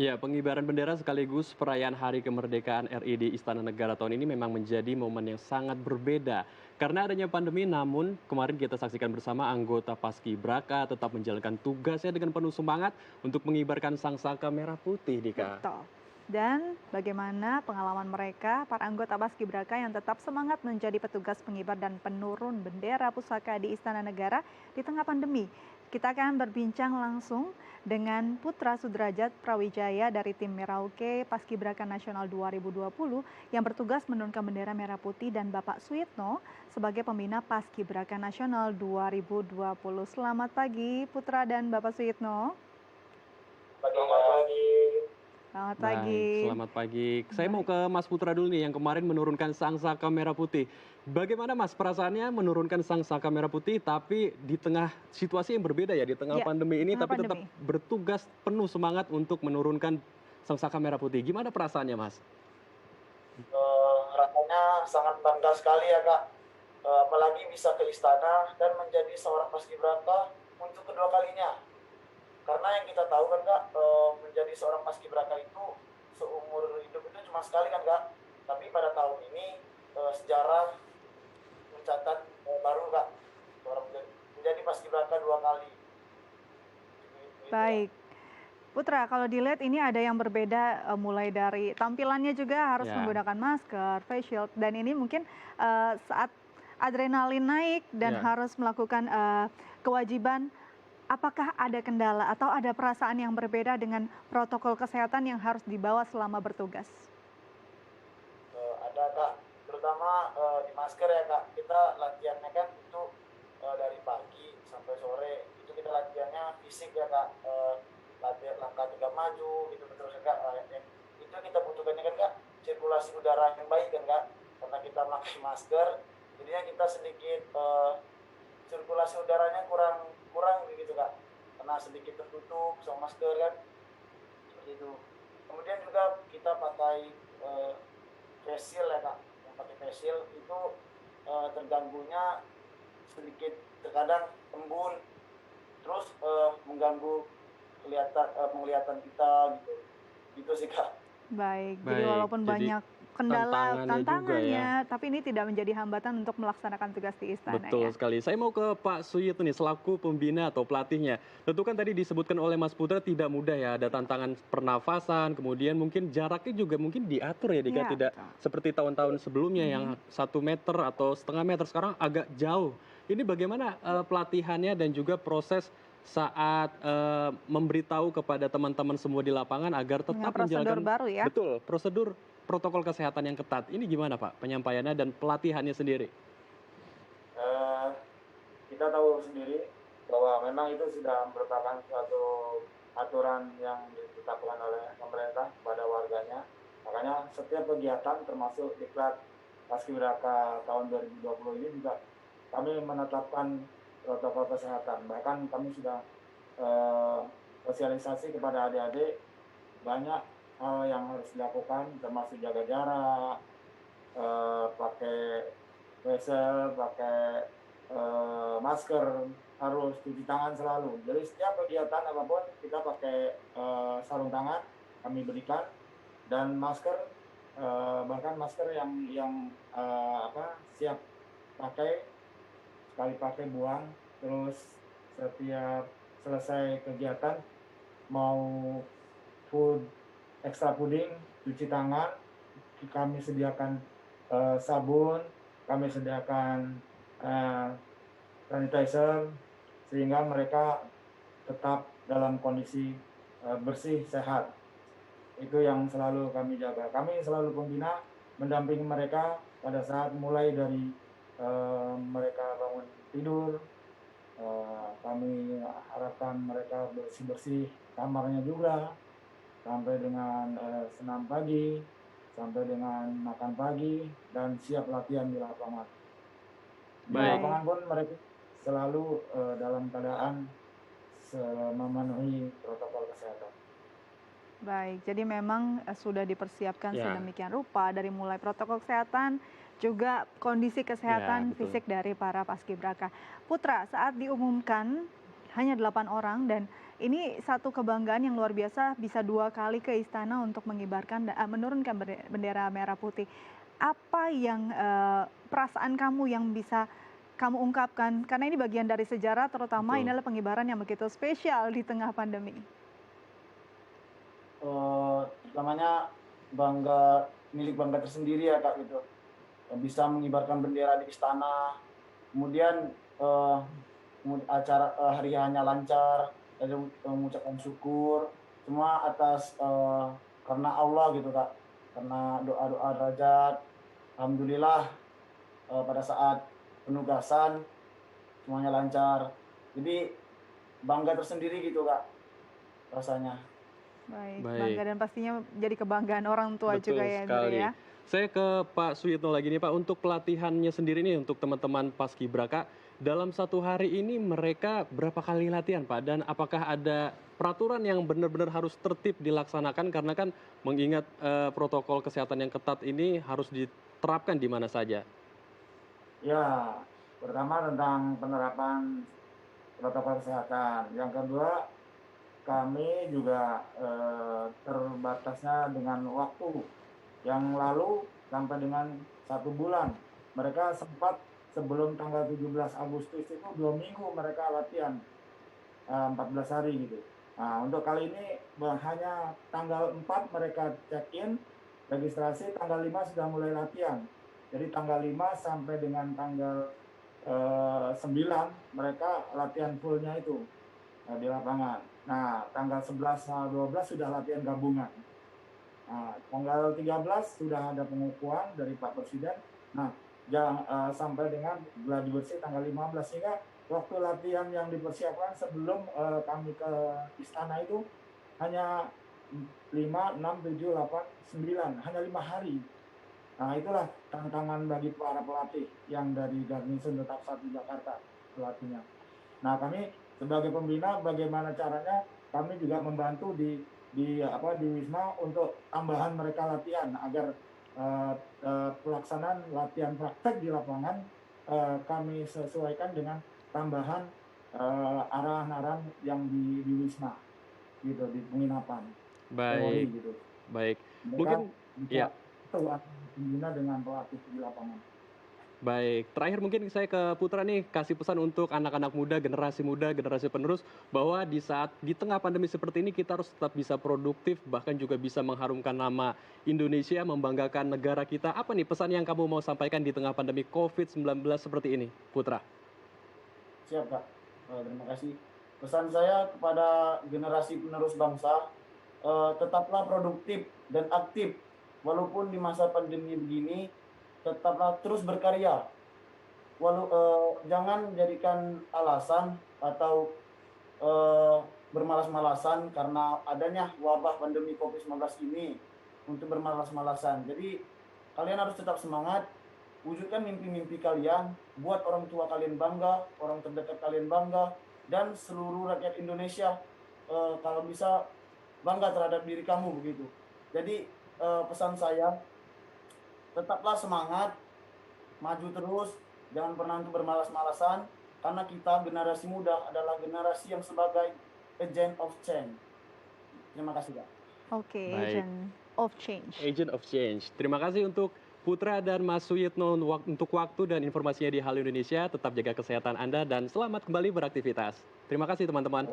Ya, pengibaran bendera sekaligus perayaan Hari Kemerdekaan RI di Istana Negara tahun ini memang menjadi momen yang sangat berbeda. Karena adanya pandemi, namun kemarin kita saksikan bersama anggota Paskibraka tetap menjalankan tugasnya dengan penuh semangat untuk mengibarkan sangsaka merah putih, Dika. Betul. Dan bagaimana pengalaman mereka, para anggota Paskibraka yang tetap semangat menjadi petugas pengibar dan penurun bendera pusaka di Istana Negara di tengah pandemi. Kita akan berbincang langsung dengan Putra Sudrajat Prawijaya dari tim Merauke Paskibraka Nasional 2020 yang bertugas menurunkan bendera merah putih dan Bapak Suyitno sebagai pembina Paskibraka Nasional 2020. Selamat pagi Putra dan Bapak Suyitno. Selamat pagi. Selamat Baik, pagi. selamat pagi. Saya mau Baik. ke Mas Putra dulu nih yang kemarin menurunkan sangsaka merah putih. Bagaimana Mas perasaannya menurunkan sangsaka merah putih tapi di tengah situasi yang berbeda ya, di tengah Ya, pandemi di ini tengah tapi tetap pandemi. bertugas penuh semangat untuk menurunkan sangsaka merah putih. Gimana perasaannya Mas? Rasanya sangat bangga sekali ya Kak. Apalagi bisa ke istana dan menjadi seorang paskibraka untuk kedua kalinya. Karena yang kita tahu kan Kak, menjadi seorang paskibraka itu seumur hidup itu cuma sekali kan Kak. Tapi pada tahun ini sejarah mencatat baru Kak, seorang menjadi paskibraka dua kali. Gitu, Kak. Baik. Putra, kalau dilihat ini ada yang berbeda mulai dari tampilannya juga harus Ya, menggunakan masker, face shield, dan ini mungkin saat adrenalin naik dan ya. harus melakukan kewajiban, apakah ada kendala atau ada perasaan yang berbeda dengan protokol kesehatan yang harus dibawa selama bertugas? Ada Kak, terutama di masker ya Kak. Kita latihannya kan itu dari pagi sampai sore. Itu kita latihannya fisik ya Kak. Latihan langkah tegap maju gitu terus ya Kak. Itu kita butuhkannya kan Kak, sirkulasi udara yang baik kan Kak. Karena kita pakai masker, jadinya kita sedikit sirkulasi udaranya kurang kurang gitu Kak. Karena sedikit tertutup sama masker kan. Seperti itu. Kemudian juga kita pakai face shield ya Kak. Yang pakai face shield itu terganggunya sedikit terkadang embun, terus mengganggu penglihatan kita gitu. Gitu sih Kak. Baik, jadi Baik, walaupun jadi banyak kendala tantangannya juga ya. tantangannya, tapi ini tidak menjadi hambatan untuk melaksanakan tugas di istana Betul ya. sekali. Saya mau ke Pak Suyit nih selaku pembina atau pelatihnya. Tentu kan tadi disebutkan oleh Mas Putra tidak mudah ya, ada tantangan pernafasan, kemudian mungkin jaraknya juga mungkin diatur ya Dika, Iya, tidak betul. seperti tahun-tahun sebelumnya yang Mhm. 1 meter atau setengah meter, sekarang agak jauh. Ini bagaimana pelatihannya dan juga proses saat memberitahu kepada teman-teman semua di lapangan agar Dengan tetap prosedur menjalankan baru ya. betul prosedur protokol kesehatan yang ketat. Ini gimana Pak penyampaiannya dan pelatihannya sendiri? Eh, kita tahu sendiri bahwa memang itu sudah merupakan suatu aturan yang ditetapkan oleh pemerintah kepada warganya. Makanya setiap kegiatan termasuk diklat Paskibraka tahun 2020 ini juga kami menetapkan protokol kesehatan. Bahkan kami sudah eh, sosialisasi kepada adik-adik banyak hal yang harus dilakukan termasuk jaga jarak, pakai wesel, pakai masker, harus cuci tangan selalu. Jadi setiap kegiatan apapun kita pakai sarung tangan kami berikan dan masker, bahkan masker yang siap pakai, sekali pakai buang, terus setiap selesai kegiatan mau food extra puding cuci tangan, kami sediakan sabun, kami sediakan eh, sanitizer sehingga mereka tetap dalam kondisi bersih sehat. Itu yang selalu kami jaga. Kami selalu pembina mendampingi mereka pada saat mulai dari mereka bangun tidur. Kami harapkan mereka bersih-bersih kamarnya juga sampai dengan senam pagi, sampai dengan makan pagi, dan siap latihan di lapangan. Di Baik. Baik. lapangan pun mereka selalu dalam keadaan memenuhi protokol kesehatan. Baik, jadi memang sudah dipersiapkan Ya, sedemikian rupa dari mulai protokol kesehatan, juga kondisi ya kesehatan betul. fisik dari para paskibraka. Putra, saat diumumkan hanya 8 orang dan ini satu kebanggaan yang luar biasa bisa 2 kali ke istana untuk menurunkan bendera merah putih. Apa yang perasaan kamu yang bisa kamu ungkapkan? Karena ini bagian dari sejarah, terutama ini Betul. adalah pengibaran yang begitu spesial di tengah pandemi. Namanya milik bangga tersendiri ya Kak gitu. Bisa mengibarkan bendera di istana, kemudian acara hari hanya lancar, dan mengucapkan syukur semua atas karena Allah gitu Kak, karena doa-doa derajat. Alhamdulillah pada saat penugasan semuanya lancar. Jadi bangga tersendiri gitu Kak rasanya. Baik, bangga Baik. dan pastinya jadi kebanggaan orang tua juga Betul ya, Indra sekali. ya. Saya ke Pak Suyitno lagi nih Pak, untuk pelatihannya sendiri nih untuk teman-teman Paskibraka, dalam satu hari ini mereka berapa kali latihan Pak? Dan apakah ada peraturan yang benar-benar harus tertib dilaksanakan karena kan mengingat protokol kesehatan yang ketat ini harus diterapkan di mana saja? Ya, pertama tentang penerapan protokol kesehatan. Yang kedua, kami juga terbatasnya dengan waktu. Yang lalu sampai dengan 1 bulan. Mereka sempat sebelum tanggal 17 Agustus itu 2 minggu mereka latihan, 14 hari gitu. Nah, untuk kali ini hanya tanggal 4 mereka check-in, registrasi, tanggal 5 sudah mulai latihan. Jadi tanggal 5 sampai dengan tanggal 9 mereka latihan fullnya itu di lapangan. Nah, tanggal 11 sama 12 sudah latihan gabungan. Nah, tanggal 13 sudah ada pengukuhan dari Pak Presiden. Nah, sampai dengan gladi bersih tanggal 15, sehingga waktu latihan yang dipersiapkan sebelum kami ke istana itu hanya 5, 6, 7, 8, 9, hanya 5 hari. Nah, itulah tantangan bagi para pelatih yang dari Garnisun Tetap 1 Jakarta pelatihnya. Nah, kami sebagai pembina bagaimana caranya kami juga membantu di Wisma untuk tambahan mereka latihan agar pelaksanaan latihan praktek di lapangan kami sesuaikan dengan tambahan arahan-arahan yang di Wisma gitu, di penginapan teori Baik, gitu. baik. Mereka Mungkin bisa ya. tahu pembina dengan pelatih di lapangan. Baik, terakhir mungkin saya ke Putra nih, kasih pesan untuk anak-anak muda, generasi penerus, bahwa di saat di tengah pandemi seperti ini kita harus tetap bisa produktif, bahkan juga bisa mengharumkan nama Indonesia, membanggakan negara kita. Apa nih pesan yang kamu mau sampaikan di tengah pandemi COVID-19 seperti ini, Putra? Siap Kak. Terima kasih. Pesan saya kepada generasi penerus bangsa, tetaplah produktif dan aktif. Walaupun di masa pandemi begini, tetaplah terus berkarya. Jangan jadikan alasan atau bermalas-malasan karena adanya wabah pandemi COVID-19 ini untuk bermalas-malasan. Jadi kalian harus tetap semangat, wujudkan mimpi-mimpi kalian, buat orang tua kalian bangga, orang terdekat kalian bangga, dan seluruh rakyat Indonesia kalau bisa bangga terhadap diri kamu begitu. Jadi pesan saya, tetaplah semangat, maju terus, jangan pernah untuk bermalas-malasan, karena kita generasi muda adalah generasi yang sebagai agent of change. Terima kasih Kak. Oke, Baik, agent of change. Agent of Change. Terima kasih untuk Putra dan Mas Suyitno untuk waktu dan informasinya di Halo Indonesia. Tetap jaga kesehatan Anda dan selamat kembali beraktivitas. Terima kasih teman-teman.